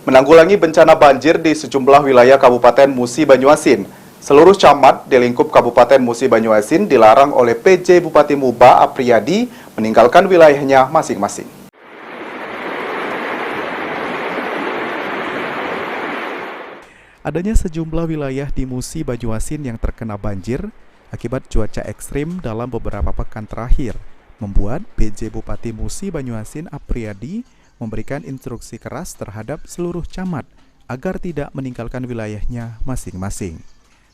menanggulangi bencana banjir di sejumlah wilayah Kabupaten Musi Banyuasin. Seluruh camat di lingkup Kabupaten Musi Banyuasin dilarang oleh PJ Bupati Muba Apriyadi meninggalkan wilayahnya masing-masing. Adanya sejumlah wilayah di Musi Banyuasin yang terkena banjir akibat cuaca ekstrim dalam beberapa pekan terakhir, membuat PJ Bupati Musi Banyuasin Apriyadi memberikan instruksi keras terhadap seluruh camat agar tidak meninggalkan wilayahnya masing-masing.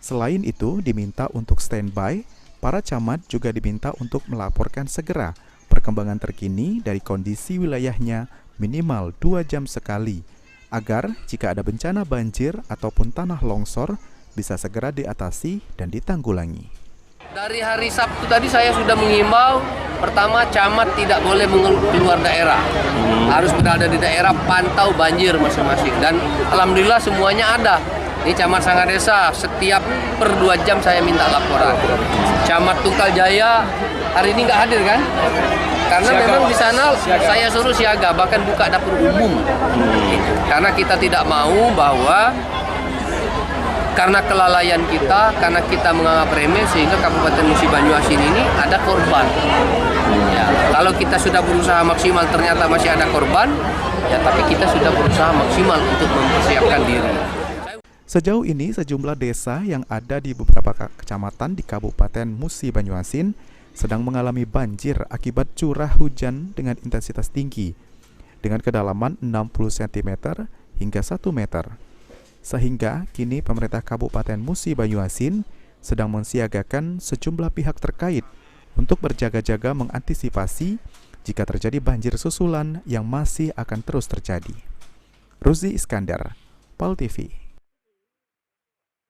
Selain itu, diminta untuk standby, para camat juga diminta untuk melaporkan segera perkembangan terkini dari kondisi wilayahnya minimal 2 jam sekali, agar jika ada bencana banjir ataupun tanah longsor bisa segera diatasi dan ditanggulangi. Dari hari Sabtu tadi saya sudah mengimbau, pertama camat tidak boleh keluar daerah, harus berada di daerah pantau banjir masing-masing. Dan alhamdulillah semuanya ada. Ini camat Sangga Desa, setiap per 2 jam saya minta laporan. Camat Tunggal Jaya hari ini nggak hadir kan? Karena memang di sana saya suruh siaga, bahkan buka dapur umum. Karena kita tidak mau bahwa karena kelalaian kita, karena kita menganggap remeh sehingga Kabupaten Musi Banyuasin ini ada korban. Ya, kalau kita sudah berusaha maksimal ternyata masih ada korban, ya tapi kita sudah berusaha maksimal untuk mempersiapkan diri. Sejauh ini sejumlah desa yang ada di beberapa kecamatan di Kabupaten Musi Banyuasin sedang mengalami banjir akibat curah hujan dengan intensitas tinggi dengan kedalaman 60 cm hingga 1 meter. Sehingga kini pemerintah Kabupaten Musi Banyuasin sedang mensiagakan sejumlah pihak terkait untuk berjaga-jaga mengantisipasi jika terjadi banjir susulan yang masih akan terus terjadi. Ruzi Iskandar, PAL TV.